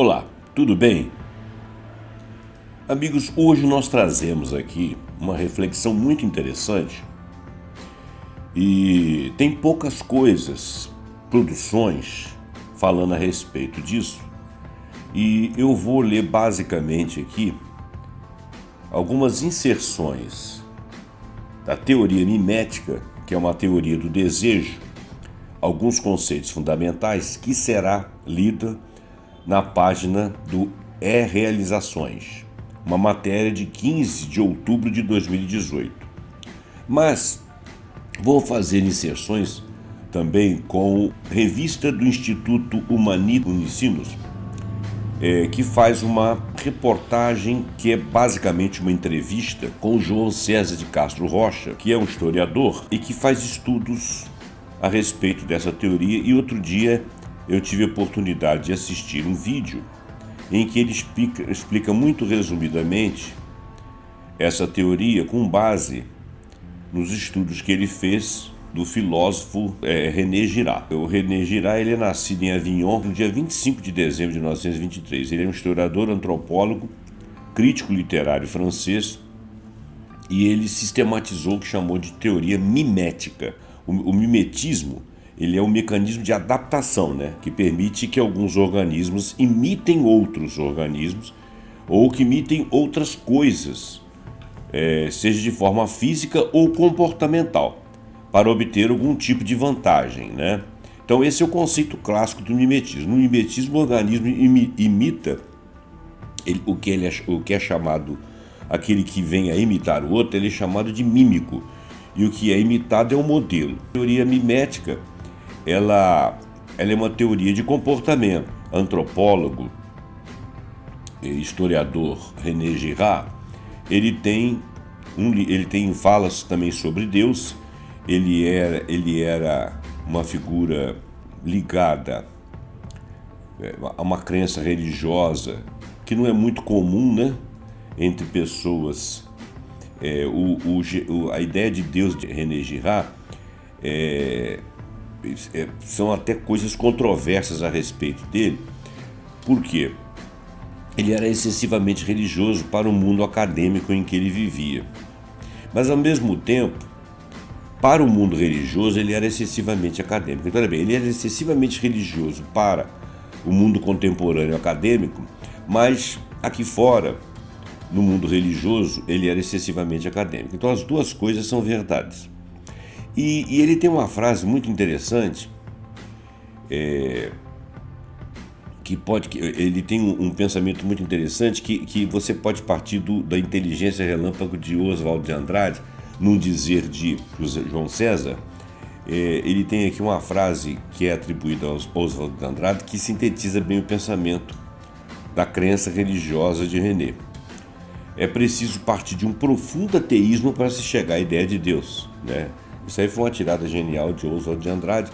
Olá, tudo bem? Amigos, hoje nós trazemos aqui uma reflexão muito interessante e tem poucas coisas, produções, falando a respeito disso. E eu vou ler basicamente aqui algumas inserções da teoria mimética, que é uma teoria do desejo, alguns conceitos fundamentais que será lida na página do E-Realizações, uma matéria de 15 de outubro de 2018. Mas vou fazer inserções também com revista do Instituto Humanito Unicinos, que faz uma reportagem que é basicamente uma entrevista com o João César de Castro Rocha, que é um historiador e que faz estudos a respeito dessa teoria. E outro dia eu tive a oportunidade de assistir um vídeo em que ele explica muito resumidamente essa teoria com base nos estudos que ele fez do filósofo René Girard. O René Girard ele é nascido em Avignon no dia 25 de dezembro de 1923. Ele é um historiador, antropólogo, crítico literário francês e ele sistematizou o que chamou de teoria mimética. O mimetismo ele é um mecanismo de adaptação, que permite que alguns organismos imitem outros organismos ou que imitem outras coisas, seja de forma física ou comportamental, para obter algum tipo de vantagem, Então esse é o conceito clássico do mimetismo. No mimetismo, o organismo imita o que é chamado, aquele que vem a imitar o outro, ele é chamado de mímico, e o que é imitado é o modelo. A teoria mimética, ela é uma teoria de comportamento. Antropólogo, historiador René Girard, ele tem falas também sobre Deus. Ele era uma figura ligada a uma crença religiosa que não é muito comum, entre pessoas. A ideia de Deus de René Girard são até coisas controversas a respeito dele. Por quê? Ele era excessivamente religioso para o mundo acadêmico em que ele vivia. Mas, ao mesmo tempo, para o mundo religioso, ele era excessivamente acadêmico. Então, olha bem, ele era excessivamente religioso para o mundo contemporâneo acadêmico, mas aqui fora, no mundo religioso, ele era excessivamente acadêmico. Então, as duas coisas são verdades. E ele tem uma frase muito interessante, ele tem um pensamento muito interessante que você pode partir da inteligência relâmpago de Oswald de Andrade, num dizer de João César. Ele tem aqui uma frase que é atribuída a Oswald de Andrade que sintetiza bem o pensamento da crença religiosa de René. É preciso partir de um profundo ateísmo para se chegar à ideia de Deus, Isso aí foi uma tirada genial de Oswald de Andrade,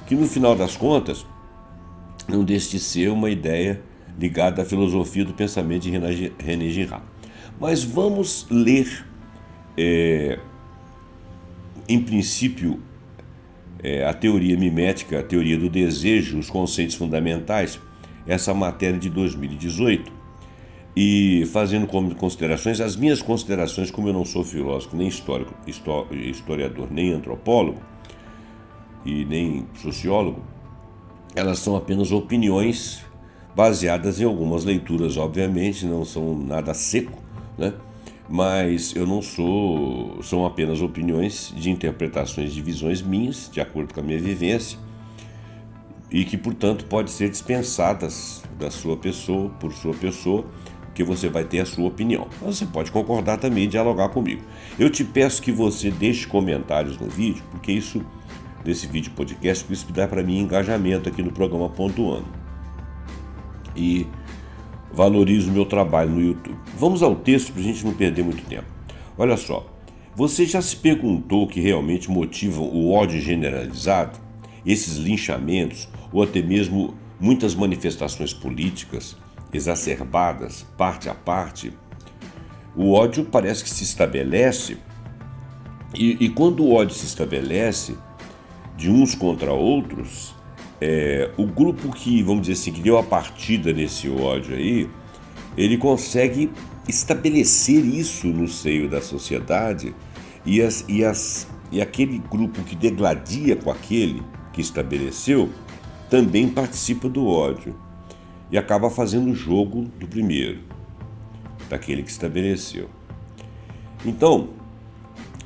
que no final das contas não deixa de ser uma ideia ligada à filosofia do pensamento de René Girard. Mas vamos ler, em princípio, a teoria mimética, a teoria do desejo, os conceitos fundamentais, essa matéria de 2018, e fazendo como considerações, as minhas considerações, como eu não sou filósofo, nem historiador, nem antropólogo e nem sociólogo, elas são apenas opiniões baseadas em algumas leituras, obviamente, não são nada seco, Mas eu não são apenas opiniões de interpretações de visões minhas, de acordo com a minha vivência, e que, portanto, pode ser dispensadas por sua pessoa, que você vai ter a sua opinião. Mas você pode concordar também e dialogar comigo. Eu te peço que você deixe comentários no vídeo, porque nesse vídeo podcast, isso dá para mim engajamento aqui no programa Pontuando. E valorizo o meu trabalho no YouTube. Vamos ao texto para a gente não perder muito tempo. Olha só, você já se perguntou o que realmente motiva o ódio generalizado, esses linchamentos ou até mesmo muitas manifestações políticas exacerbadas, parte a parte? O ódio parece que se estabelece e quando o ódio se estabelece de uns contra outros, o grupo que, vamos dizer assim, que deu a partida nesse ódio aí, ele consegue estabelecer isso no seio da sociedade e aquele grupo que degladia com aquele que estabeleceu também participa do ódio e acaba fazendo o jogo do primeiro, daquele que estabeleceu. Então,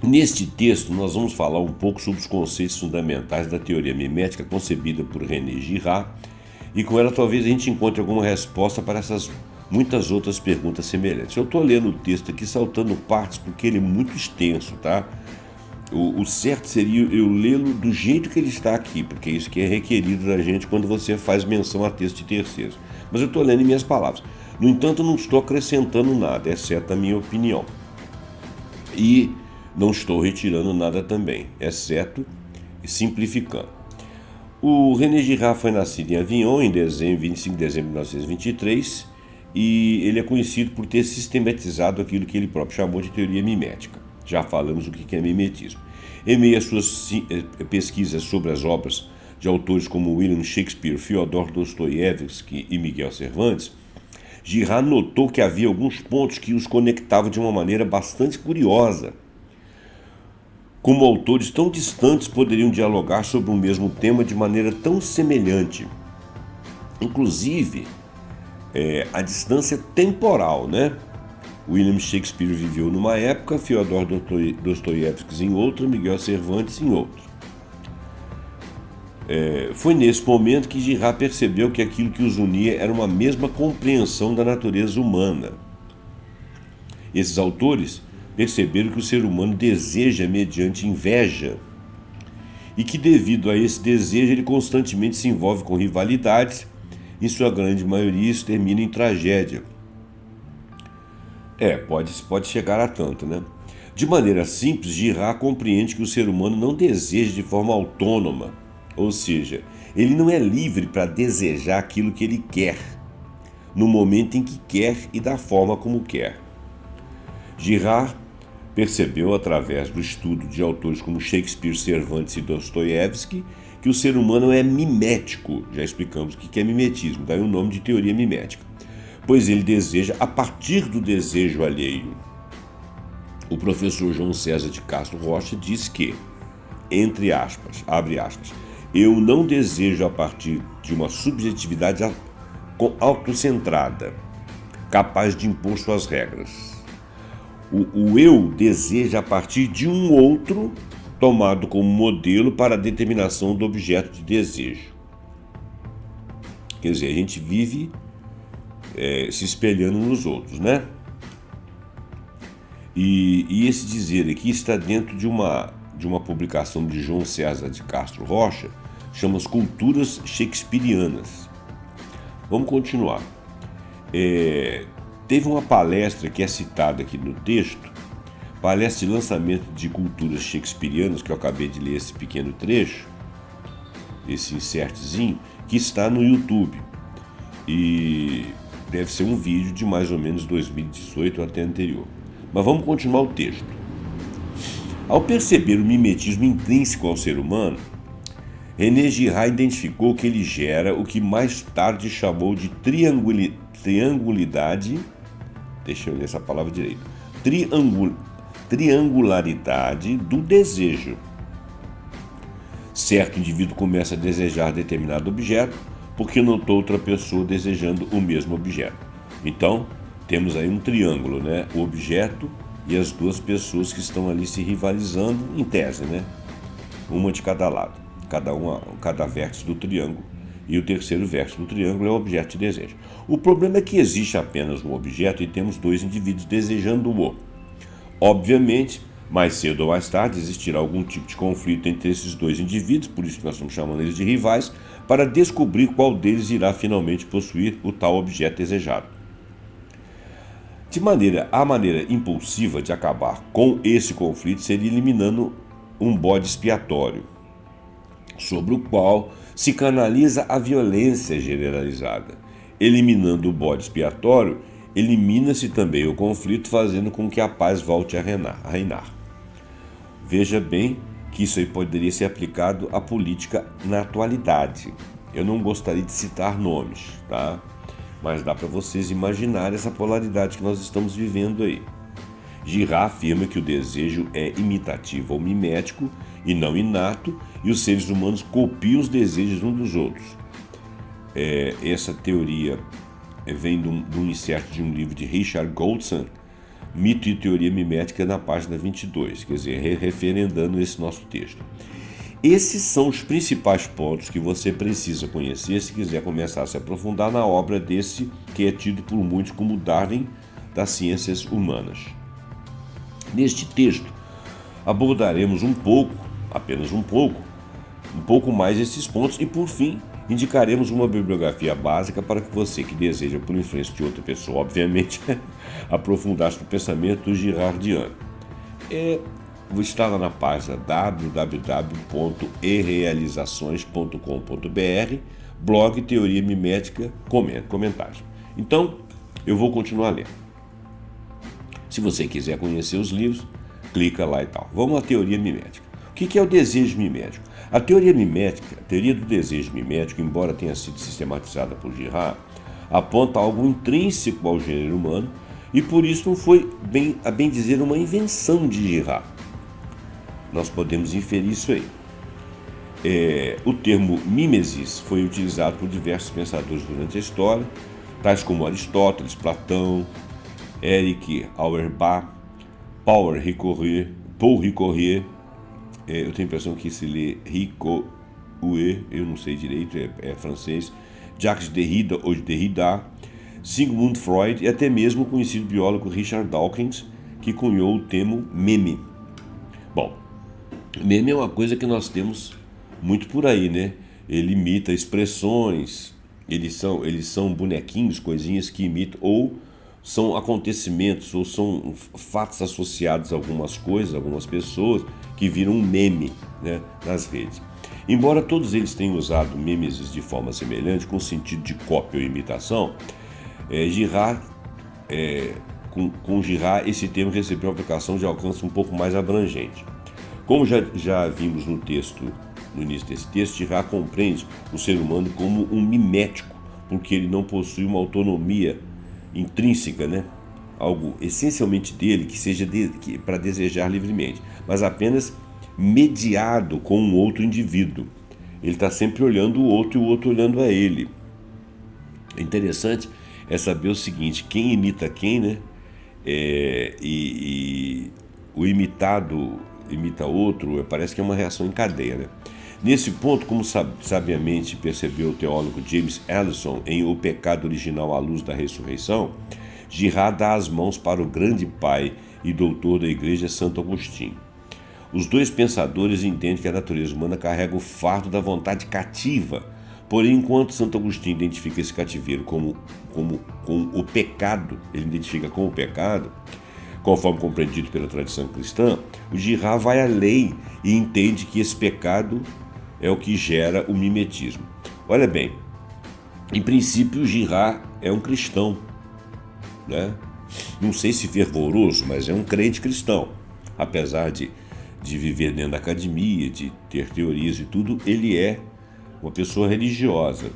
neste texto, nós vamos falar um pouco sobre os conceitos fundamentais da teoria mimética concebida por René Girard, e com ela talvez a gente encontre alguma resposta para essas muitas outras perguntas semelhantes. Eu estou lendo o texto aqui saltando partes porque ele é muito extenso, tá? O certo seria eu lê-lo do jeito que ele está aqui, porque é isso que é requerido da gente quando você faz menção a texto de terceiros. Mas eu estou lendo em minhas palavras. No entanto, não estou acrescentando nada, exceto a minha opinião. E não estou retirando nada também, exceto simplificando. O René Girard foi nascido em Avignon em 25 de dezembro de 1923 e ele é conhecido por ter sistematizado aquilo que ele próprio chamou de teoria mimética. Já falamos o que é mimetismo. Em meio às suas pesquisas sobre as obras de autores como William Shakespeare, Fyodor Dostoiévski e Miguel Cervantes, Girard notou que havia alguns pontos que os conectavam de uma maneira bastante curiosa. Como autores tão distantes poderiam dialogar sobre o mesmo tema de maneira tão semelhante. Inclusive, a distância temporal, né? William Shakespeare viveu numa época, Fyodor Dostoiévski em outra, Miguel Cervantes em outra. Foi nesse momento que Girard percebeu que aquilo que os unia era uma mesma compreensão da natureza humana. Esses autores perceberam que o ser humano deseja mediante inveja e que, devido a esse desejo, ele constantemente se envolve com rivalidades. Em sua grande maioria, isso termina em tragédia. Pode chegar a tanto, né? De maneira simples, Girard compreende que o ser humano não deseja de forma autônoma, ou seja, ele não é livre para desejar aquilo que ele quer, no momento em que quer e da forma como quer. Girard percebeu, através do estudo de autores como Shakespeare, Cervantes e Dostoiévski, que o ser humano é mimético. Já explicamos o que é mimetismo, daí o nome de teoria mimética. Pois ele deseja a partir do desejo alheio. O professor João César de Castro Rocha diz que, entre aspas, abre aspas, eu não desejo a partir de uma subjetividade autocentrada, capaz de impor suas regras. O eu deseja a partir de um outro tomado como modelo para a determinação do objeto de desejo. Quer dizer, a gente vive se espelhando nos outros, né? E esse dizer aqui está dentro de uma publicação de João César de Castro Rocha, chama as Culturas Shakespearianas. Vamos continuar. Teve uma palestra que é citada aqui no texto, palestra de lançamento de culturas shakespearianas, que eu acabei de ler esse pequeno trecho, esse insertzinho, que está no YouTube. E deve ser um vídeo de mais ou menos 2018 ou até anterior. Mas vamos continuar o texto. Ao perceber o mimetismo intrínseco ao ser humano, René Girard identificou que ele gera o que mais tarde chamou de triangularidade. Deixa eu ler essa palavra direito. Triangularidade do desejo. Certo indivíduo começa a desejar determinado objeto porque notou outra pessoa desejando o mesmo objeto. Então, temos aí um triângulo, né? O objeto e as duas pessoas que estão ali se rivalizando, em tese, né? Uma de cada lado, cada vértice do triângulo, e o terceiro vértice do triângulo é o objeto de desejo. O problema é que existe apenas um objeto e temos dois indivíduos desejando-o. Obviamente, mais cedo ou mais tarde existirá algum tipo de conflito entre esses dois indivíduos, por isso que nós estamos chamando eles de rivais, para descobrir qual deles irá finalmente possuir o tal objeto desejado. A maneira impulsiva de acabar com esse conflito seria eliminando um bode expiatório, sobre o qual se canaliza a violência generalizada. Eliminando o bode expiatório, elimina-se também o conflito, fazendo com que a paz volte a reinar. Veja bem que isso aí poderia ser aplicado à política na atualidade. Eu não gostaria de citar nomes, tá? Mas dá para vocês imaginar essa polaridade que nós estamos vivendo aí. Girard afirma que o desejo é imitativo ou mimético e não inato, e os seres humanos copiam os desejos uns dos outros. Essa teoria vem de um excerto de um livro de Richard Goldson, Mito e Teoria Mimética, na página 22, quer dizer, referendando esse nosso texto. Esses são os principais pontos que você precisa conhecer se quiser começar a se aprofundar na obra desse que é tido por muitos como Darwin das ciências humanas. Neste texto, abordaremos apenas um pouco mais esses pontos e, por fim, indicaremos uma bibliografia básica para que você, que deseja, por influência de outra pessoa, obviamente, aprofundar-se no pensamento girardiano. Vou estar lá na página www.erealizações.com.br, blog Teoria Mimética, comentários. Então, eu vou continuar lendo. Se você quiser conhecer os livros, clica lá e tal. Vamos à teoria mimética. O que é o desejo mimético? A teoria do desejo mimético, embora tenha sido sistematizada por Girard, aponta algo intrínseco ao gênero humano e por isso não foi, a bem dizer, uma invenção de Girard. Nós podemos inferir isso aí. O termo mimesis foi utilizado por diversos pensadores durante a história, tais como Aristóteles, Platão, Eric Auerbach, Paul Ricoeur, eu tenho a impressão que se lê Ricoeur, eu não sei direito, é francês, Jacques Derrida, Sigmund Freud e até mesmo o conhecido biólogo Richard Dawkins, que cunhou o termo meme. Bom, meme é uma coisa que nós temos muito por aí, né? Ele imita expressões, eles são bonequinhos, coisinhas que imitam, ou são acontecimentos, ou são fatos associados a algumas coisas, algumas pessoas, que viram um meme, né, nas redes. Embora todos eles tenham usado memes de forma semelhante, com sentido de cópia ou imitação, com Girard esse termo recebeu uma aplicação de alcance um pouco mais abrangente. Como já vimos no início desse texto, Girard compreende o ser humano como um mimético, porque ele não possui uma autonomia intrínseca, né? Algo essencialmente dele que seja para desejar livremente, mas apenas mediado com um outro indivíduo. Ele está sempre olhando o outro e o outro olhando a ele. É interessante saber o seguinte: quem imita quem, né? E o imitado imita outro, parece que é uma reação em cadeia, né? Nesse ponto, como sabiamente percebeu o teólogo James Allison em O Pecado Original à Luz da Ressurreição, Girard dá as mãos para o grande pai e doutor da Igreja Santo Agostinho. Os dois pensadores entendem que a natureza humana carrega o fardo da vontade cativa, porém, enquanto Santo Agostinho identifica esse cativeiro com o pecado, ele identifica com o pecado, conforme compreendido pela tradição cristã, o Girard vai além e entende que esse pecado é o que gera o mimetismo. Olha bem, em princípio, o Girard é um cristão, né? Não sei se fervoroso, mas é um crente cristão. Apesar de viver dentro da academia, de ter teorias e tudo, ele é uma pessoa religiosa.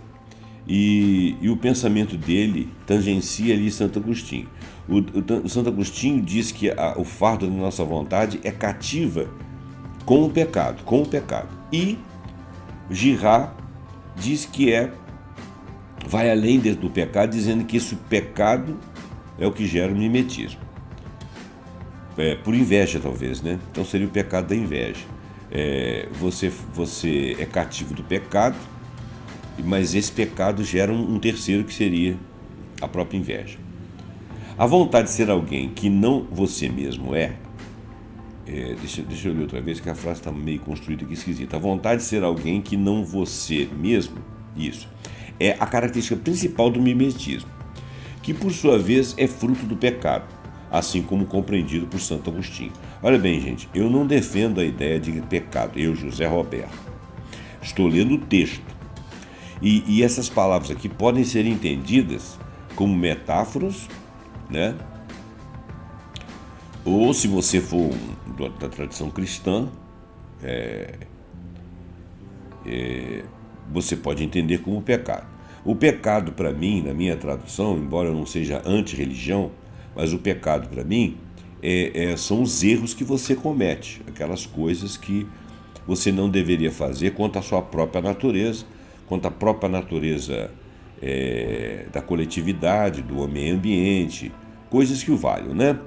E o pensamento dele tangencia ali Santo Agostinho. O Santo Agostinho diz que o fardo da nossa vontade é cativa com o pecado. E Girard diz que vai além do pecado, dizendo que esse pecado é o que gera o mimetismo. Por inveja, talvez, né? Então seria o pecado da inveja. Você é cativo do pecado, mas esse pecado gera um terceiro, que seria a própria inveja. A vontade de ser alguém que não você mesmo deixa eu ler outra vez, que a frase está meio construída aqui esquisita. A vontade de ser alguém que não você mesmo, isso, é a característica principal do mimetismo, que por sua vez é fruto do pecado, assim como compreendido por Santo Agostinho. Olha bem, gente, eu não defendo a ideia de pecado, eu, José Roberto. Estou lendo o texto. E essas palavras aqui podem ser entendidas como metáforas, né? Ou, se você for da tradição cristã, você pode entender como pecado. O pecado para mim, na minha tradução, embora eu não seja anti-religião, mas o pecado para mim são os erros que você comete, aquelas coisas que você não deveria fazer contra a sua própria natureza, contra a própria natureza da coletividade, do meio ambiente, coisas que o valham, né?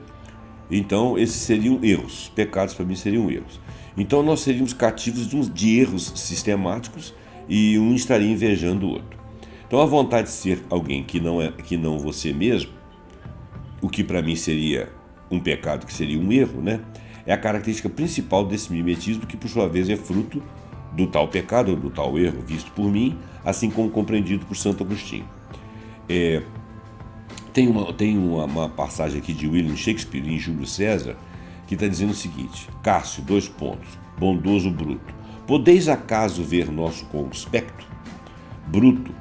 Então, esses seriam erros. Pecados para mim seriam erros. Então, nós seríamos cativos de erros sistemáticos e um estaria invejando o outro. Então, a vontade de ser alguém que não você mesmo, o que para mim seria um pecado, que seria um erro, né? É a característica principal desse mimetismo, que por sua vez é fruto do tal pecado, ou do tal erro visto por mim, assim como compreendido por Santo Agostinho. Tem uma passagem aqui de William Shakespeare em Júlio César que está dizendo o seguinte: Cássio, bondoso bruto, podeis acaso ver nosso conspecto? Bruto,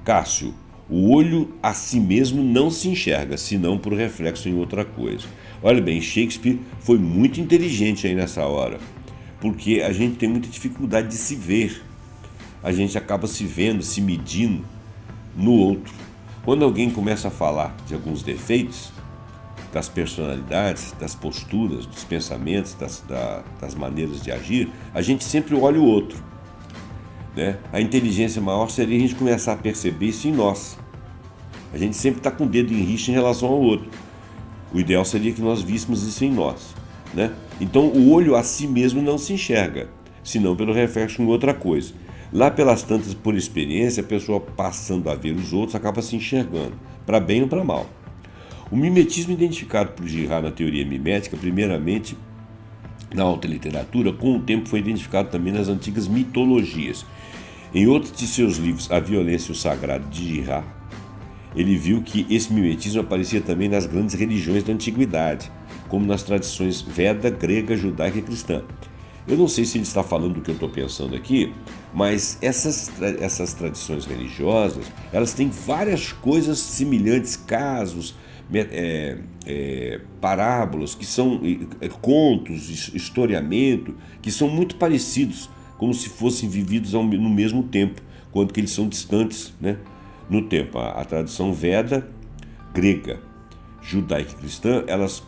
Cássio, o olho a si mesmo não se enxerga, senão por reflexo em outra coisa. Olha bem, Shakespeare foi muito inteligente aí nessa hora, porque a gente tem muita dificuldade de se ver. A gente acaba se vendo, se medindo no outro. Quando alguém começa a falar de alguns defeitos, das personalidades, das posturas, dos pensamentos, das maneiras de agir, a gente sempre olha o outro, né? A inteligência maior seria a gente começar a perceber isso em nós. A gente sempre está com o dedo em rixa em relação ao outro. O ideal seria que nós víssemos isso em nós, né? Então o olho a si mesmo não se enxerga, senão pelo reflexo em outra coisa. Lá pelas tantas, por experiência, a pessoa passando a ver os outros acaba se enxergando, para bem ou para mal. O mimetismo identificado por Girard na teoria mimética, primeiramente na alta literatura, com o tempo foi identificado também nas antigas mitologias. Em outros de seus livros, A Violência e o Sagrado, de Girard, ele viu que esse mimetismo aparecia também nas grandes religiões da antiguidade, como nas tradições Veda, grega, judaica e cristã. Eu não sei se ele está falando do que eu estou pensando aqui, mas essas tradições religiosas, elas têm várias coisas semelhantes, casos, parábolas, que são contos, historiamento, que são muito parecidos, como se fossem vividos no mesmo tempo, quando que eles são distantes, né, no tempo. A tradição Veda, grega, judaica e cristã, elas,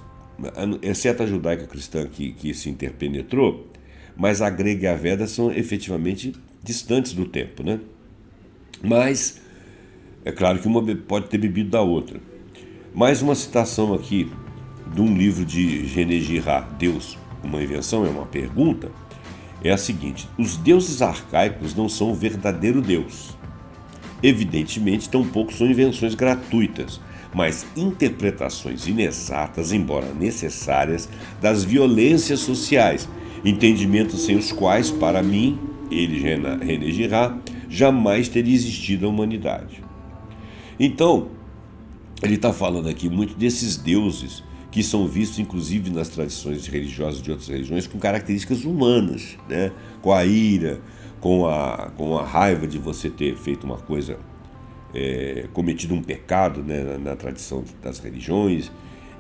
exceto a judaica cristã que se interpenetrou, mas a grega e a Veda são efetivamente distantes do tempo, né? Mas é claro que uma pode ter bebido da outra. Mais uma citação aqui de um livro de René Girard, Deus, uma invenção, é uma pergunta, é a seguinte: os deuses arcaicos não são o verdadeiro Deus. Evidentemente, tampouco são invenções gratuitas, mas interpretações inexatas, embora necessárias, das violências sociais, entendimentos sem os quais, para mim, ele, René Girard, jamais teria existido a humanidade. Então, ele está falando aqui muito desses deuses que são vistos, inclusive, nas tradições religiosas de outras religiões, com características humanas, né? Com a ira, com a raiva de você ter feito uma coisa, cometido um pecado, né, na tradição das religiões,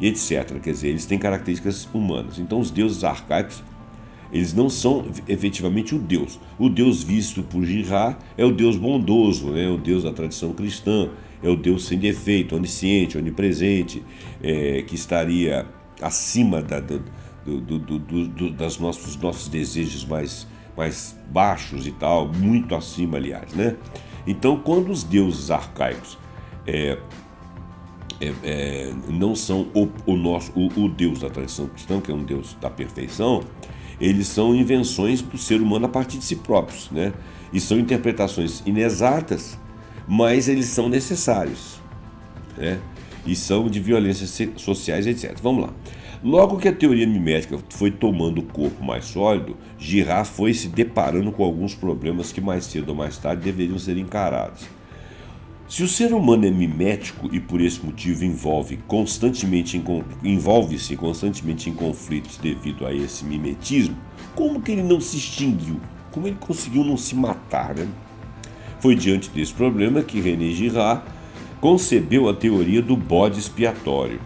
e etc. Quer dizer, eles têm características humanas. Então, os deuses arcaicos, eles não são efetivamente o Deus. O Deus visto por Girard é o Deus bondoso, né? O Deus da tradição cristã, é o Deus sem defeito, onisciente, onipresente, que estaria acima dos nossos desejos mais baixos e tal, muito acima, aliás, né? Então, quando os deuses arcaicos não são o Deus da tradição cristã, que é um Deus da perfeição, eles são invenções do ser humano a partir de si próprios, né? E são interpretações inexatas, mas eles são necessários, né? E são de violências sociais, etc. Vamos lá. Logo que a teoria mimética foi tomando o corpo mais sólido, Girard foi se deparando com alguns problemas que mais cedo ou mais tarde deveriam ser encarados. Se o ser humano é mimético e por esse motivo envolve-se constantemente em conflitos devido a esse mimetismo, como que ele não se extinguiu? Como ele conseguiu não se matar, né? Foi diante desse problema que René Girard concebeu a teoria do bode expiatório.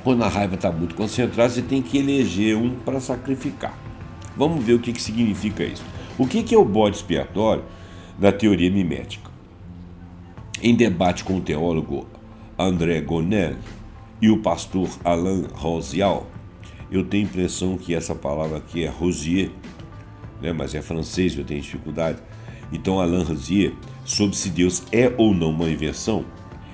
Quando a raiva está muito concentrada, você tem que eleger um para sacrificar. Vamos ver o que significa isso. O que é o bode expiatório? da teoria mimética. Em debate com o teólogo André Gonel e o pastor Alain Rosial, eu tenho a impressão que essa palavra aqui é Rosier, né, mas é francês, eu tenho dificuldade. Então, Alain Rosier, sobre se Deus é ou não uma invenção,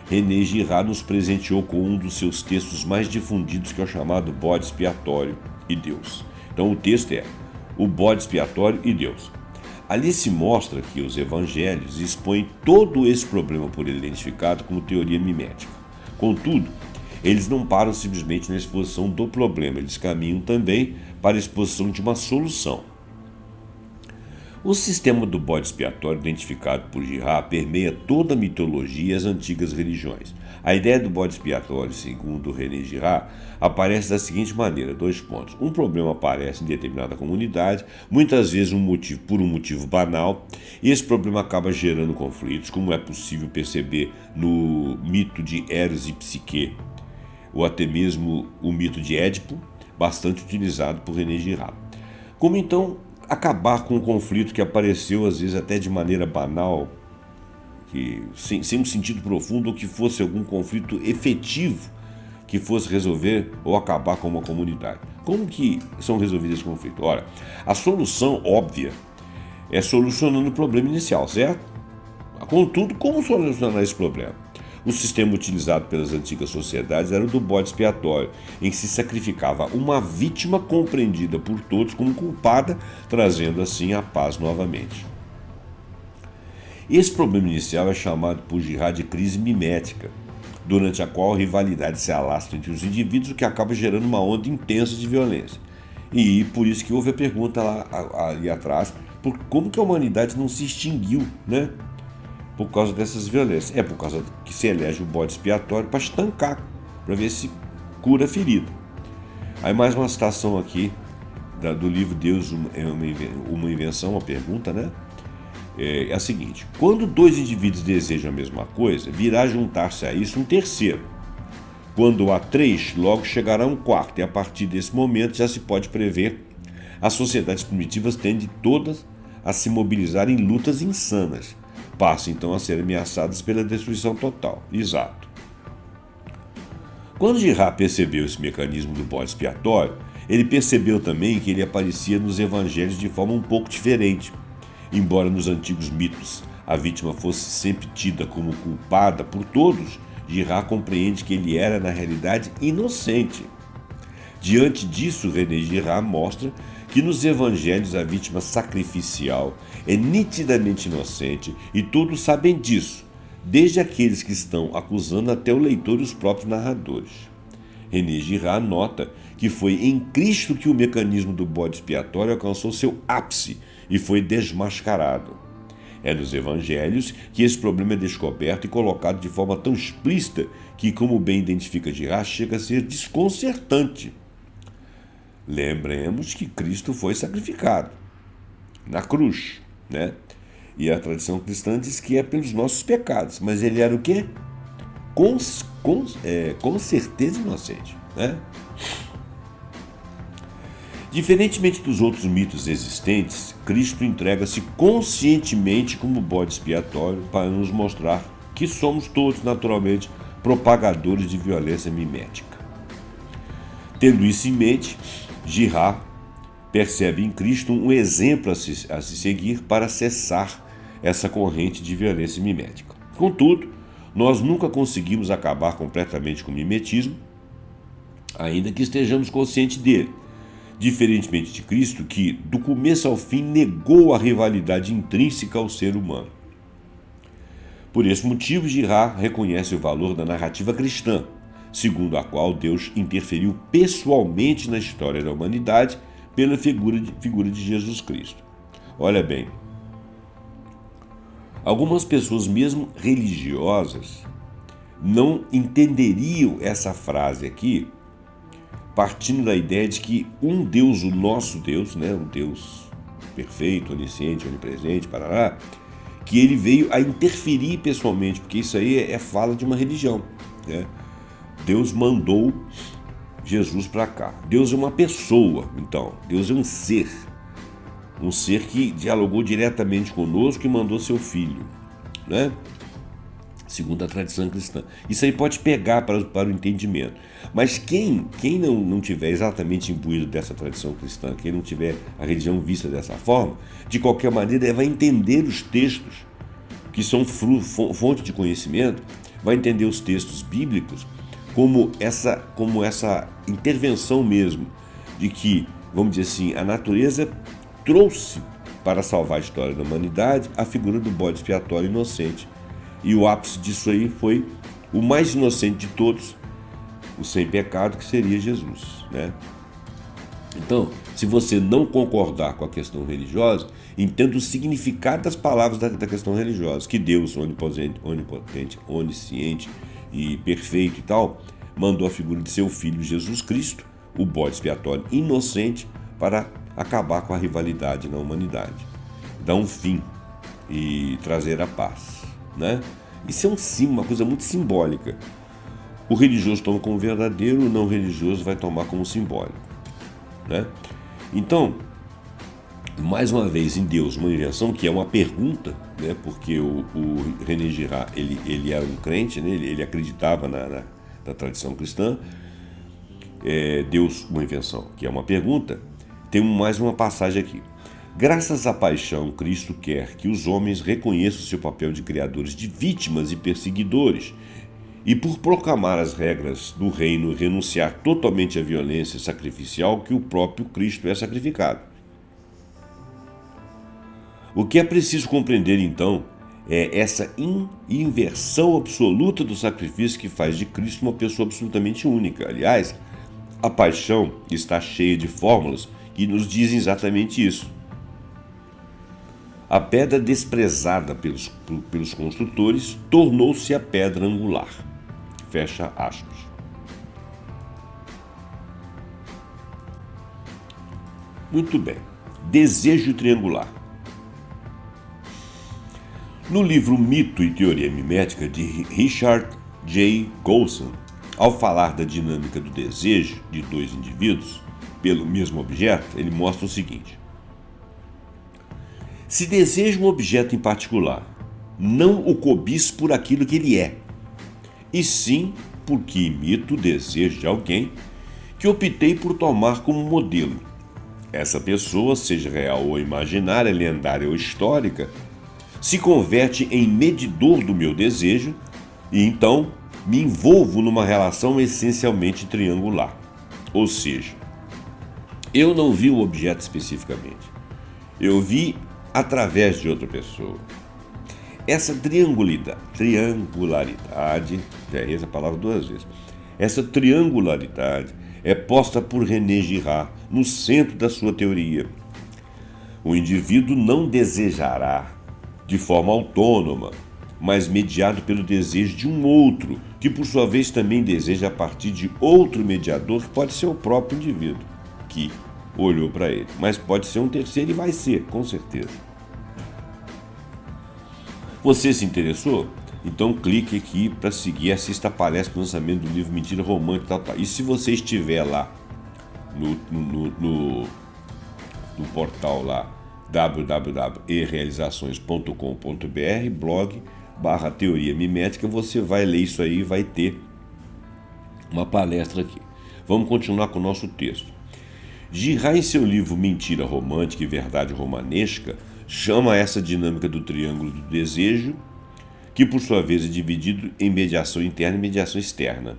René Girard nos presenteou com um dos seus textos mais difundidos, que é o chamado Bode Expiatório e Deus. Então, o texto é O Bode Expiatório e Deus. Ali se mostra que os evangelhos expõem todo esse problema por ele identificado como teoria mimética. Contudo, eles não param simplesmente na exposição do problema, eles caminham também para a exposição de uma solução. O sistema do bode expiatório identificado por Girard permeia toda a mitologia e as antigas religiões. A ideia do bode expiatório, segundo René Girard, aparece da seguinte maneira, 2 pontos. Um problema aparece em determinada comunidade, muitas vezes por um motivo banal, e esse problema acaba gerando conflitos, como é possível perceber no mito de Eros e Psique, ou até mesmo o mito de Édipo, bastante utilizado por René Girard. Como então acabar com um conflito que apareceu às vezes até de maneira banal, que sem um sentido profundo, ou que fosse algum conflito efetivo que fosse resolver ou acabar com uma comunidade? Como que são resolvidos esses conflitos? Ora, a solução óbvia é solucionando o problema inicial, certo? Contudo, como solucionar esse problema? O sistema utilizado pelas antigas sociedades era o do bode expiatório, em que se sacrificava uma vítima compreendida por todos como culpada, trazendo assim a paz novamente. Esse problema inicial é chamado por Girard de crise mimética, durante a qual a rivalidade se alastra entre os indivíduos, o que acaba gerando uma onda intensa de violência. E por isso que houve a pergunta ali atrás, por como que a humanidade não se extinguiu, né? Por causa dessas violências. É por causa que se elege o bode expiatório para estancar, para ver se cura a ferida. Aí mais uma citação aqui do livro Deus é uma invenção, uma pergunta, né? É a seguinte: quando 2 indivíduos desejam a mesma coisa, virá juntar-se a isso um terceiro. Quando há 3, logo chegará um quarto, e a partir desse momento já se pode prever as sociedades primitivas tendem todas a se mobilizar em lutas insanas. Passam então a ser ameaçadas pela destruição total. Exato. Quando Girard percebeu esse mecanismo do bode expiatório, ele percebeu também que ele aparecia nos evangelhos de forma um pouco diferente. Embora nos antigos mitos a vítima fosse sempre tida como culpada por todos, Girard compreende que ele era, na realidade, inocente. Diante disso, René Girard mostra que nos evangelhos a vítima sacrificial é nitidamente inocente e todos sabem disso, desde aqueles que estão acusando até o leitor e os próprios narradores. René Girard nota que foi em Cristo que o mecanismo do bode expiatório alcançou seu ápice e foi desmascarado. É nos evangelhos que esse problema é descoberto e colocado de forma tão explícita que, como bem identifica Girard, chega a ser desconcertante. Lembremos que Cristo foi sacrificado na cruz, né? E a tradição cristã diz que é pelos nossos pecados, mas ele era o quê? Com certeza inocente, né? Diferentemente dos outros mitos existentes, Cristo entrega-se conscientemente como bode expiatório para nos mostrar que somos todos, naturalmente, propagadores de violência mimética. Tendo isso em mente, Girard percebe em Cristo um exemplo a se seguir para cessar essa corrente de violência mimética. Contudo, nós nunca conseguimos acabar completamente com o mimetismo, ainda que estejamos conscientes dele, diferentemente de Cristo, que, do começo ao fim, negou a rivalidade intrínseca ao ser humano. Por esse motivo, Girard reconhece o valor da narrativa cristã, segundo a qual Deus interferiu pessoalmente na história da humanidade pela figura de Jesus Cristo. Olha bem, algumas pessoas, mesmo religiosas, não entenderiam essa frase aqui, partindo da ideia de que um Deus, o nosso Deus, né, um Deus perfeito, onisciente, onipresente, parará, que ele veio a interferir pessoalmente, porque isso aí é fala de uma religião, né? Deus mandou Jesus para cá. Deus é uma pessoa, então. Deus é um ser. um ser que dialogou diretamente conosco e mandou seu filho, né? Segundo a tradição cristã. Isso aí pode pegar para o entendimento. Mas quem não tiver exatamente imbuído dessa tradição cristã, quem não tiver a religião vista dessa forma, de qualquer maneira vai entender os textos que são fonte de conhecimento, vai entender os textos bíblicos como essa intervenção mesmo, de que, vamos dizer assim, a natureza trouxe para salvar a história da humanidade a figura do bode expiatório inocente. E o ápice disso aí foi o mais inocente de todos, o sem pecado, que seria Jesus, né? Então, se você não concordar com a questão religiosa, entenda o significado das palavras da questão religiosa, que Deus, onipotente, onisciente e perfeito e tal, mandou a figura de seu filho Jesus Cristo, o bode expiatório inocente, para acabar com a rivalidade na humanidade, dar um fim e trazer a paz, né? Isso é uma coisa muito simbólica. O religioso toma como verdadeiro, o não religioso vai tomar como simbólico, né? Então, mais uma vez, em Deus, uma invenção, que é uma pergunta, né? Porque o René Girard, ele era um crente, né? Ele acreditava na tradição cristã. Deus, uma invenção, que é uma pergunta. Tem mais uma passagem aqui. Graças à paixão, Cristo quer que os homens reconheçam seu papel de criadores de vítimas e perseguidores, e por proclamar as regras do reino, renunciar totalmente à violência sacrificial que o próprio Cristo é sacrificado. O que é preciso compreender, então, é essa inversão absoluta do sacrifício que faz de Cristo uma pessoa absolutamente única. Aliás, a paixão está cheia de fórmulas que nos dizem exatamente isso. A pedra desprezada pelos construtores tornou-se a pedra angular. Fecha aspas. Muito bem. Desejo triangular. No livro Mito e Teoria Mimética, de Richard J. Golson, ao falar da dinâmica do desejo de dois indivíduos pelo mesmo objeto, ele mostra o seguinte: se desejo um objeto em particular, não o cobiço por aquilo que ele é, e sim porque imito o desejo de alguém que optei por tomar como modelo. Essa pessoa, seja real ou imaginária, lendária ou histórica, se converte em medidor do meu desejo e então me envolvo numa relação essencialmente triangular. Ou seja, eu não vi o objeto especificamente, eu vi através de outra pessoa. Essa triangularidade, já errei essa palavra duas vezes, essa triangularidade é posta por René Girard no centro da sua teoria. O indivíduo não desejará de forma autônoma, mas mediado pelo desejo de um outro, que por sua vez também deseja a partir de outro mediador, que pode ser o próprio indivíduo que olhou para ele, mas pode ser um terceiro e vai ser, com certeza. Você se interessou? Então clique aqui para seguir e assista a palestra do lançamento do livro Mentira Romântica, tal. E se você estiver lá no portal lá www.erealizações.com.br, blog/teoria mimética, você vai ler isso aí e vai ter uma palestra aqui. Vamos continuar com o nosso texto. Girard, em seu livro Mentira Romântica e Verdade Romanesca, chama essa dinâmica do triângulo do desejo, que por sua vez é dividido em mediação interna e mediação externa.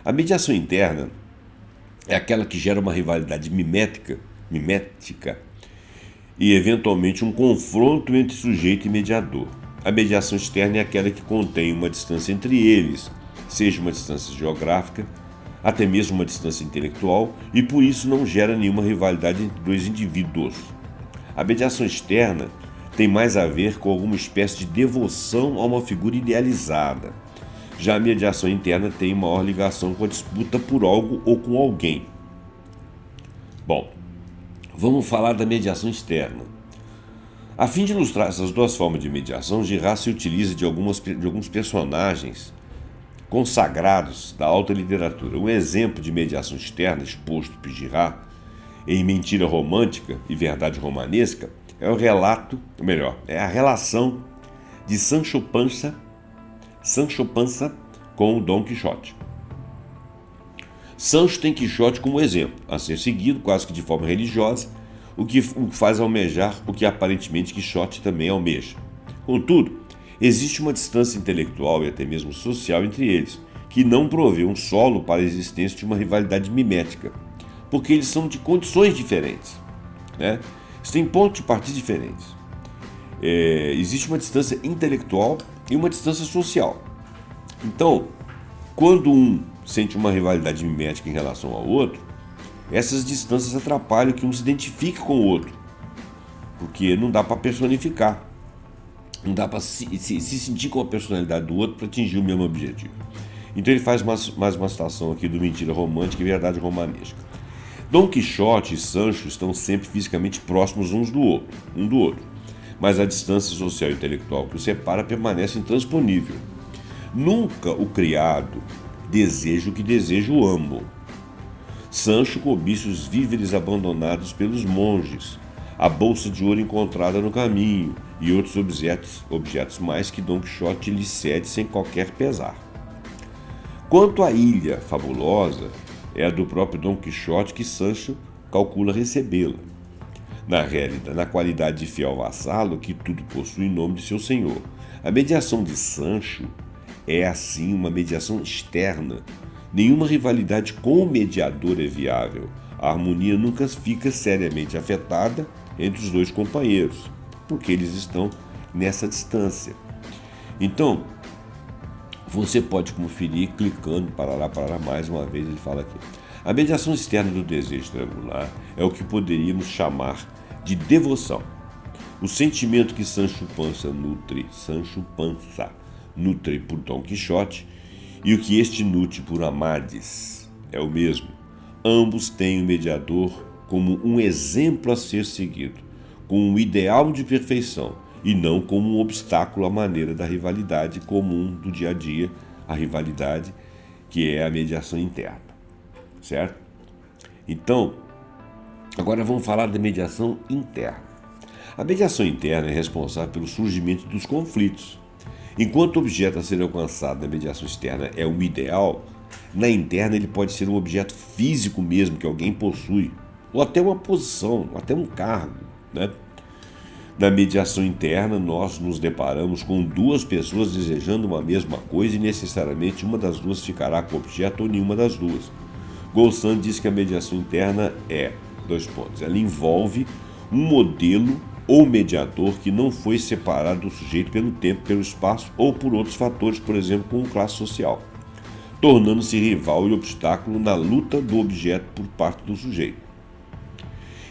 A mediação interna é aquela que gera uma rivalidade mimética e eventualmente um confronto entre sujeito e mediador. A mediação externa é aquela que contém uma distância entre eles, seja uma distância geográfica, até mesmo uma distância intelectual, e por isso não gera nenhuma rivalidade entre dois indivíduos. A mediação externa tem mais a ver com alguma espécie de devoção a uma figura idealizada. Já a mediação interna tem maior ligação com a disputa por algo ou com alguém. Bom, vamos falar da mediação externa. A fim de ilustrar essas duas formas de mediação, Girard se utiliza de alguns personagens consagrados da alta literatura. Um exemplo de mediação externa exposto por Girard em Mentira Romântica e Verdade Romanesca, é o relato, ou melhor, é a relação de Sancho Panza com Dom Quixote. Sancho tem Quixote como exemplo, a ser seguido quase que de forma religiosa, o que o faz almejar o que aparentemente Quixote também almeja. Contudo, existe uma distância intelectual e até mesmo social entre eles, que não provê um solo para a existência de uma rivalidade mimética, porque eles são de condições diferentes, né? Eles têm pontos de partida diferentes. Existe uma distância intelectual e uma distância social. Então, quando um sente uma rivalidade mimética em relação ao outro, essas distâncias atrapalham que um se identifique com o outro, porque não dá para personificar, não dá para se sentir com a personalidade do outro para atingir o mesmo objetivo. Então ele faz mais uma citação aqui do Mentira Romântica e Verdade Romanesca. Dom Quixote e Sancho estão sempre fisicamente próximos um do outro, mas a distância social e intelectual que os separa permanece intransponível. Nunca o criado deseja o que deseja o amo. Sancho cobiça os víveres abandonados pelos monges, a bolsa de ouro encontrada no caminho e outros objetos mais que Dom Quixote lhe cede sem qualquer pesar. Quanto à ilha fabulosa, é a do próprio Dom Quixote que Sancho calcula recebê-la. Na realidade, na qualidade de fiel vassalo que tudo possui em nome de seu senhor. A mediação de Sancho é, assim, uma mediação externa. Nenhuma rivalidade com o mediador é viável. A harmonia nunca fica seriamente afetada entre os dois companheiros, porque eles estão nessa distância. Então, você pode conferir clicando, parará, mais uma vez ele fala aqui. A mediação externa do desejo triangular é o que poderíamos chamar de devoção. O sentimento que Sancho Panza nutre por Dom Quixote e o que este nutre por Amadis é o mesmo. Ambos têm o mediador como um exemplo a ser seguido, como um ideal de perfeição e não como um obstáculo à maneira da rivalidade comum do dia a dia, a rivalidade que é a mediação interna, certo? Então, agora vamos falar da mediação interna. A mediação interna é responsável pelo surgimento dos conflitos. Enquanto o objeto a ser alcançado na mediação externa é o ideal, na interna ele pode ser um objeto físico mesmo que alguém possui, ou até uma posição, até um cargo, né? Na mediação interna, nós nos deparamos com duas pessoas desejando uma mesma coisa e necessariamente uma das duas ficará com o objeto ou nenhuma das duas. Golsan diz que a mediação interna ela envolve um modelo ou mediador que não foi separado do sujeito pelo tempo, pelo espaço ou por outros fatores, por exemplo, como classe social, tornando-se rival e obstáculo na luta do objeto por parte do sujeito.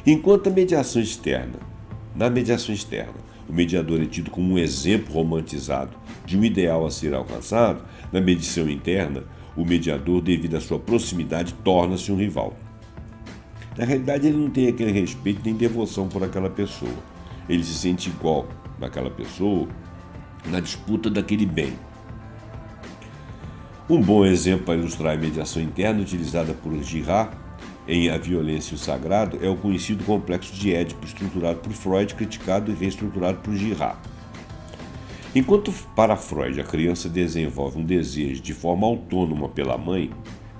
Enquanto na mediação externa, o mediador é tido como um exemplo romantizado de um ideal a ser alcançado, na mediação interna, o mediador, devido à sua proximidade, torna-se um rival. Na realidade, ele não tem aquele respeito nem devoção por aquela pessoa. Ele se sente igual naquela pessoa na disputa daquele bem. Um bom exemplo para ilustrar a mediação interna utilizada por Girard em A Violência e o Sagrado é o conhecido complexo de Édipo, estruturado por Freud, criticado e reestruturado por Girard. Enquanto para Freud a criança desenvolve um desejo de forma autônoma pela mãe,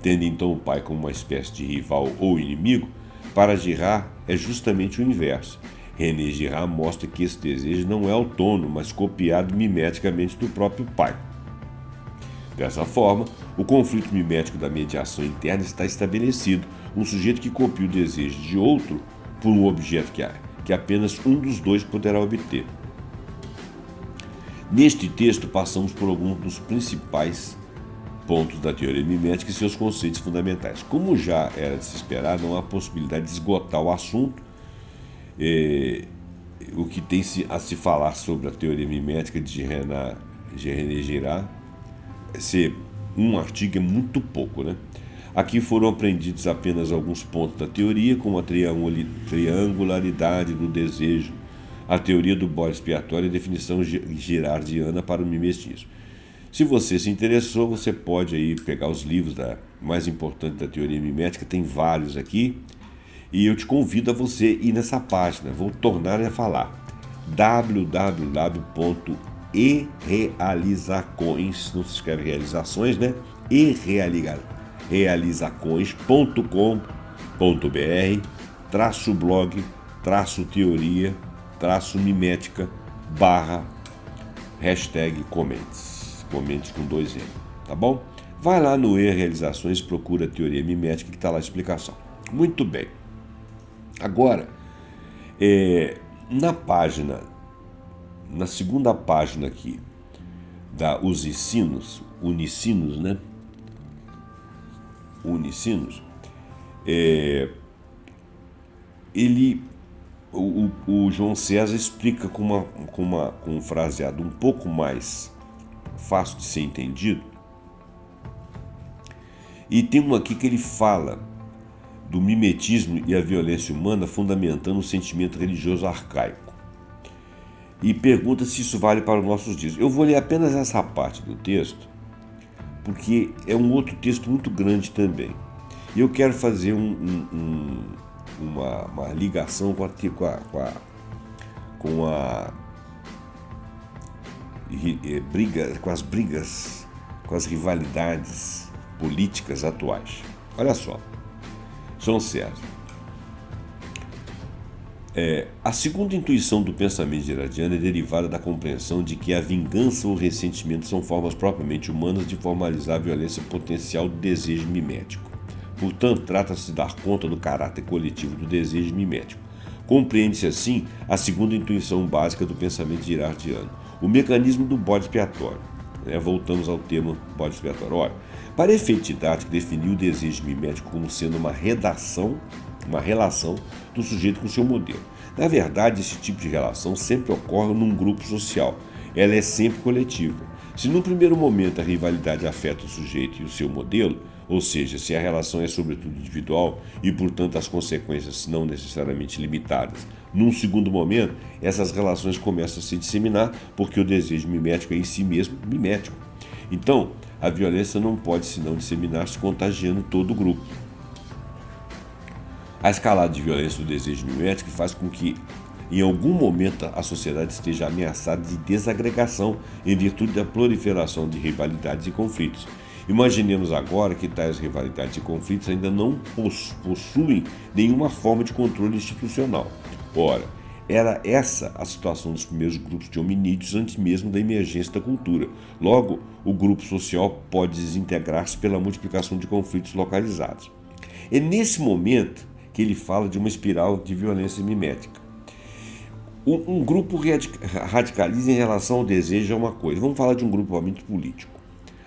tendo então o pai como uma espécie de rival ou inimigo, para Girard é justamente o inverso. René Girard mostra que esse desejo não é autônomo, mas copiado mimeticamente do próprio pai. Dessa forma, o conflito mimético da mediação interna está estabelecido, um sujeito que copia o desejo de outro por um objeto que apenas um dos dois poderá obter. Neste texto, passamos por alguns dos principais pontos da teoria mimética e seus conceitos fundamentais. Como já era de se esperar, não há possibilidade de esgotar o assunto. O que tem a se falar sobre a teoria mimética de René Girard, ser um artigo é muito pouco, né? Aqui foram aprendidos apenas alguns pontos da teoria, como a triangularidade do desejo, a teoria do bode expiatório e a definição girardiana para o mimetismo. Se você se interessou, você pode aí pegar os livros mais importantes da teoria mimética, tem vários aqui, E eu te convido a você ir nessa página. Vou tornar a falar. www.erealizacoins, não se escreve realizações, né? realizacões.com.br /blog /teoria mimética #comentes. Comentes com 2 N, tá bom? Vai lá no E-Realizações, procura teoria mimética que está lá a explicação. Muito bem. Agora, na segunda página aqui, da Unicinos, né? Unicinos, o João César explica com um fraseado um pouco mais fácil de ser entendido. E tem um aqui que ele fala do mimetismo e a violência humana fundamentando o sentimento religioso arcaico. E pergunta se isso vale para os nossos dias. Eu vou ler apenas essa parte do texto, porque é um outro texto muito grande também. E eu quero fazer uma ligação com as brigas, com as rivalidades políticas atuais. Olha só, João César. A segunda intuição do pensamento gerardiano é derivada da compreensão de que a vingança ou o ressentimento são formas propriamente humanas de formalizar a violência potencial do desejo mimético. Portanto, trata-se de dar conta do caráter coletivo do desejo mimético. Compreende-se assim a segunda intuição básica do pensamento girardiano, o mecanismo do bode expiatório. Voltamos ao tema bode expiatório. Olha, para efeito didático, definiu o desejo mimético como sendo uma relação do sujeito com seu modelo. Na verdade, esse tipo de relação sempre ocorre num grupo social. Ela é sempre coletiva. Se num primeiro momento a rivalidade afeta o sujeito e o seu modelo, ou seja, se a relação é sobretudo individual e, portanto, as consequências não necessariamente limitadas, num segundo momento, essas relações começam a se disseminar porque o desejo mimético é em si mesmo mimético. Então, a violência não pode senão disseminar-se contagiando todo o grupo. A escalada de violência do desejo mimético faz com que, em algum momento, a sociedade esteja ameaçada de desagregação em virtude da proliferação de rivalidades e conflitos. Imaginemos agora que tais rivalidades e conflitos ainda não possuem nenhuma forma de controle institucional. Ora, era essa a situação dos primeiros grupos de hominídeos antes mesmo da emergência da cultura. Logo, o grupo social pode desintegrar-se pela multiplicação de conflitos localizados. É nesse momento que ele fala de uma espiral de violência mimética. Um grupo radicaliza em relação ao desejo é uma coisa. Vamos falar de um grupamento político.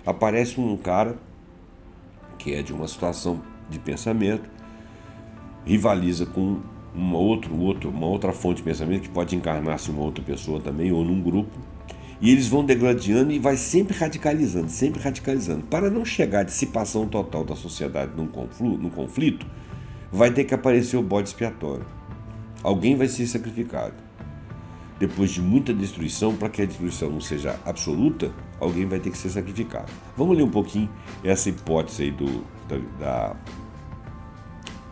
Aparece um cara que é de uma situação de pensamento, rivaliza com uma outra fonte de pensamento que pode encarnar-se em uma outra pessoa também, ou num grupo, e eles vão degradando e vai sempre radicalizando, Para não chegar à dissipação total da sociedade num conflito, vai ter que aparecer o bode expiatório. Alguém vai ser sacrificado. Depois de muita destruição, para que a destruição não seja absoluta, alguém vai ter que ser sacrificado. Vamos ler um pouquinho essa hipótese aí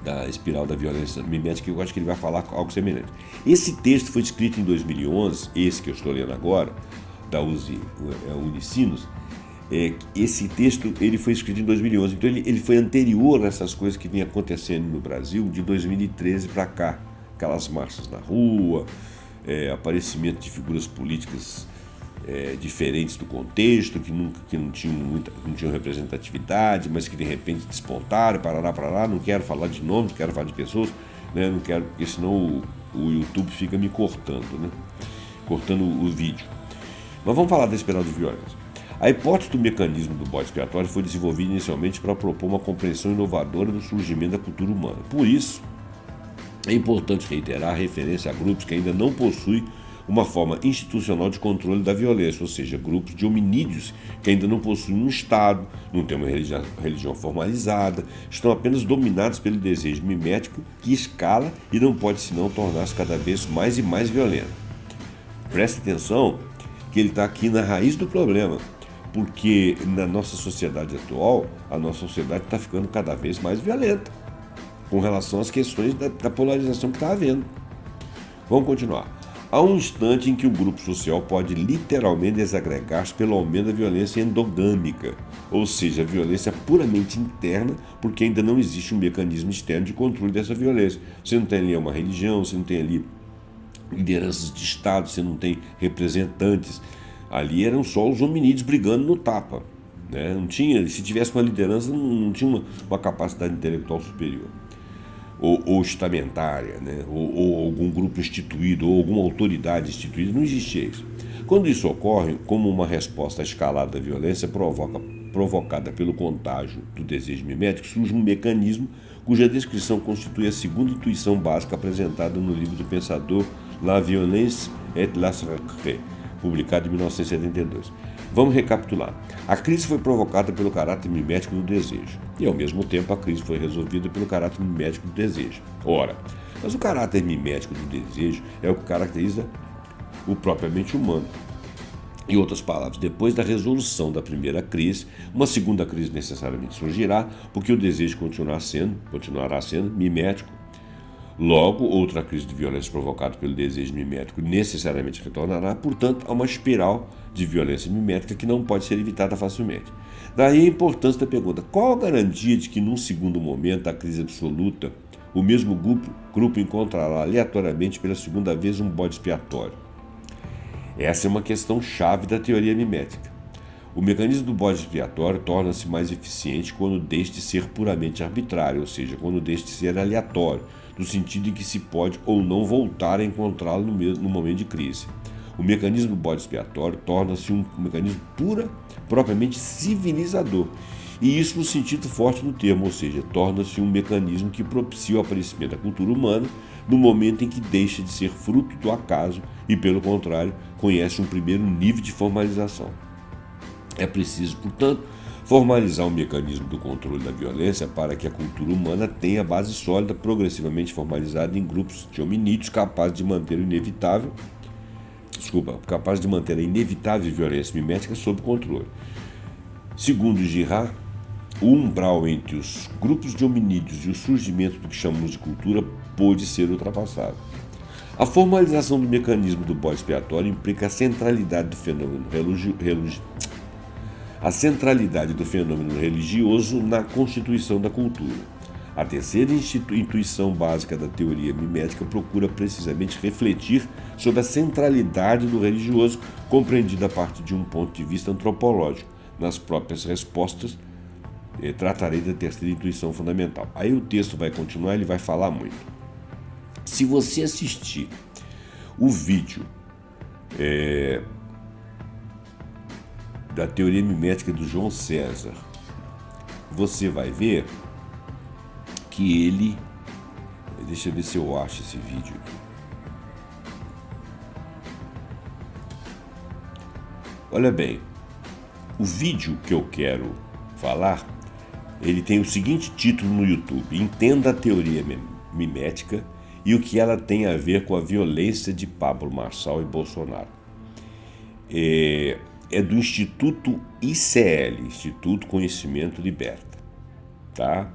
da espiral da violência mimética, que eu acho que ele vai falar algo semelhante. Esse texto foi escrito em 2011, esse que eu estou lendo agora, da Unicinos. Esse texto ele foi escrito em 2011, então ele foi anterior a essas coisas que vinham acontecendo no Brasil de 2013 para cá. Aquelas marchas na rua, aparecimento de figuras políticas diferentes do contexto, que não tinham representatividade, mas que de repente despontaram, parará, não quero falar de nomes, não quero falar de pessoas, né? Não quero, porque senão o YouTube fica me cortando, né? Cortando o vídeo. Mas vamos falar da espiral de violência. A hipótese do mecanismo do bode expiatório foi desenvolvida inicialmente para propor uma compreensão inovadora do surgimento da cultura humana. Por isso, é importante reiterar a referência a grupos que ainda não possuem uma forma institucional de controle da violência, ou seja, grupos de hominídeos que ainda não possuem um Estado, não têm uma religião formalizada, estão apenas dominados pelo desejo mimético que escala e não pode senão tornar-se cada vez mais e mais violento. Preste atenção que ele está aqui na raiz do problema, porque na nossa sociedade atual, a nossa sociedade está ficando cada vez mais violenta. com relação às questões da polarização que está havendo. Vamos continuar. Há um instante em que o grupo social pode literalmente desagregar-se pelo aumento da violência endogâmica, ou seja, a violência puramente interna, porque ainda não existe um mecanismo externo de controle dessa violência. Você não tem ali uma religião, você não tem ali lideranças de Estado, você não tem representantes. Ali eram só os hominídeos brigando no tapa. Né? Não tinha, se tivesse uma liderança, não tinha uma capacidade intelectual superior. Ou estamentária, né? ou algum grupo instituído, ou alguma autoridade instituída, não existia isso. Quando isso ocorre, como uma resposta à escalada da violência provocada pelo contágio do desejo mimético, surge um mecanismo cuja descrição constitui a segunda intuição básica apresentada no livro do pensador La Violence et la Sacrée, publicado em 1972. Vamos recapitular. A crise foi provocada pelo caráter mimético do desejo, e ao mesmo tempo a crise foi resolvida pelo caráter mimético do desejo. Ora, mas o caráter mimético do desejo é o que caracteriza o propriamente humano. Em outras palavras, depois da resolução da primeira crise, uma segunda crise necessariamente surgirá, porque o desejo continuará sendo mimético. Logo, outra crise de violência provocada pelo desejo mimético necessariamente retornará, portanto, a uma espiral de violência mimética que não pode ser evitada facilmente. Daí a importância da pergunta: qual a garantia de que num segundo momento da crise absoluta, o mesmo grupo encontrará aleatoriamente pela segunda vez um bode expiatório? Essa é uma questão chave da teoria mimética. O mecanismo do bode expiatório torna-se mais eficiente quando deixa de ser puramente arbitrário, ou seja, quando deixa de ser aleatório, no sentido em que se pode ou não voltar a encontrá-lo no momento de crise. O mecanismo do bode expiatório torna-se um mecanismo propriamente civilizador, e isso no sentido forte do termo, ou seja, torna-se um mecanismo que propicia o aparecimento da cultura humana no momento em que deixa de ser fruto do acaso e, pelo contrário, conhece um primeiro nível de formalização. É preciso, portanto, formalizar o mecanismo do controle da violência para que a cultura humana tenha base sólida, progressivamente formalizada em grupos de hominídeos capazes de manter a inevitável violência mimética sob controle. Segundo Girard, o umbral entre os grupos de hominídeos e o surgimento do que chamamos de cultura pôde ser ultrapassado. A formalização do mecanismo do bode expiatório implica a centralidade do fenômeno religioso na constituição da cultura. A terceira intuição básica da teoria mimética procura precisamente refletir sobre a centralidade do religioso, compreendida a partir de um ponto de vista antropológico. Nas próprias respostas, tratarei da terceira intuição fundamental. Aí o texto vai continuar, ele vai falar muito. Se você assistir o vídeo da teoria mimética do João César, você vai ver que ele... Deixa eu ver se eu acho esse vídeo aqui. Olha bem, o vídeo que eu quero falar, ele tem o seguinte título no YouTube: Entenda a teoria mimética e o que ela tem a ver com a violência de Pablo Marçal e Bolsonaro. É do Instituto ICL, Instituto Conhecimento Liberta, tá?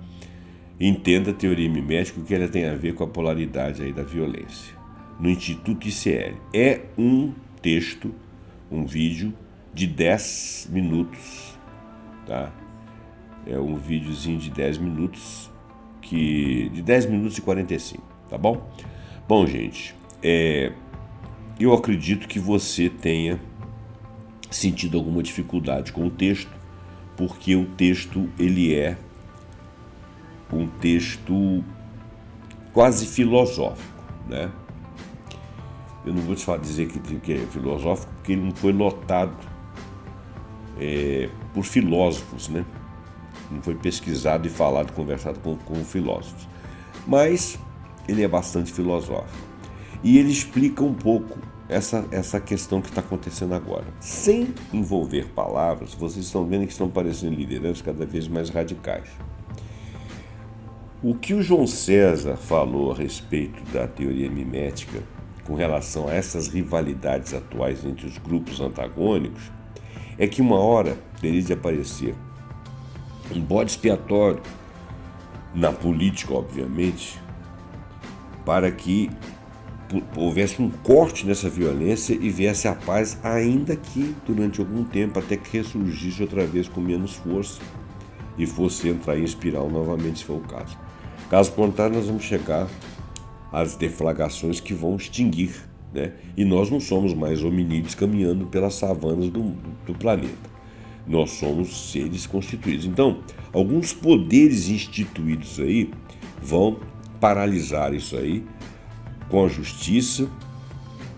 Entenda a teoria mimética e o que ela tem a ver com a polaridade aí da violência. No Instituto ICL. É um texto, um vídeo de 10 minutos, tá? É um videozinho de 10 minutos, de 10 minutos e 45, tá bom? Bom, gente, eu acredito que você tenha sentido alguma dificuldade com o texto, porque o texto, ele é um texto quase filosófico, né? Eu não vou te dizer que é filosófico, porque ele não foi lotado por filósofos, né? Não foi pesquisado e falado, conversado com filósofos. Mas ele é bastante filosófico. E ele explica um pouco essa questão que está acontecendo agora. Sem envolver palavras, vocês estão vendo que estão aparecendo lideranças cada vez mais radicais. O que o João César falou a respeito da teoria mimética com relação a essas rivalidades atuais entre os grupos antagônicos é que uma hora teria de aparecer um bode expiatório na política, obviamente, para que houvesse um corte nessa violência e viesse a paz, ainda que durante algum tempo, até que ressurgisse outra vez com menos força e fosse entrar em espiral novamente, se for o caso. Caso contrário, nós vamos chegar às deflagrações que vão extinguir, né? E nós não somos mais hominídeos caminhando pelas savanas do planeta. Nós somos seres constituídos. Então, alguns poderes instituídos aí vão paralisar isso aí com a justiça.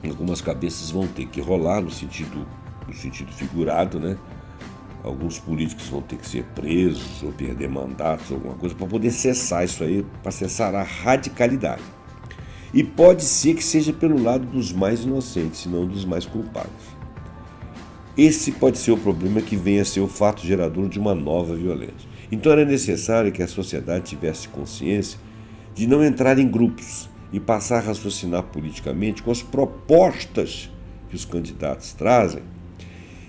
Algumas cabeças vão ter que rolar no sentido figurado, né? Alguns políticos vão ter que ser presos ou perder mandatos, alguma coisa, para poder cessar isso aí, para cessar a radicalidade. E pode ser que seja pelo lado dos mais inocentes, e não dos mais culpados. Esse pode ser o problema que venha a ser o fato gerador de uma nova violência. Então era necessário que a sociedade tivesse consciência de não entrar em grupos e passar a raciocinar politicamente com as propostas que os candidatos trazem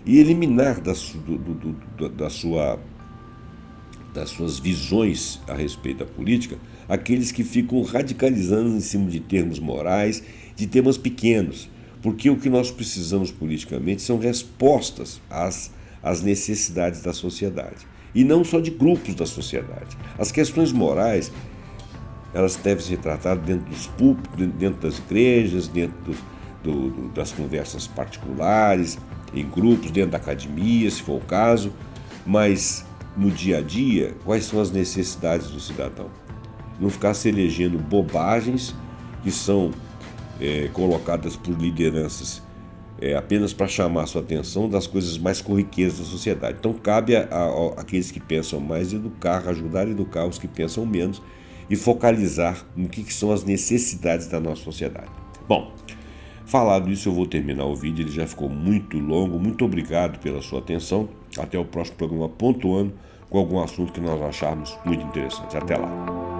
e eliminar das suas visões a respeito da política aqueles que ficam radicalizando em cima de termos morais, de temas pequenos. Porque o que nós precisamos politicamente são respostas às necessidades da sociedade. E não só de grupos da sociedade. As questões morais, elas devem ser tratadas dentro dos púlpitos, dentro das igrejas, dentro das conversas particulares, em grupos, dentro da academia, se for o caso. Mas no dia a dia, quais são as necessidades do cidadão? Não ficar se elegendo bobagens que são colocadas por lideranças apenas para chamar a sua atenção das coisas mais corriqueiras da sociedade. Então cabe àqueles que pensam mais educar, ajudar a educar os que pensam menos e focalizar no que são as necessidades da nossa sociedade. Bom, falado isso, eu vou terminar o vídeo, ele já ficou muito longo. Muito obrigado pela sua atenção. Até o próximo programa pontuando com algum assunto que nós acharmos muito interessante. Até lá.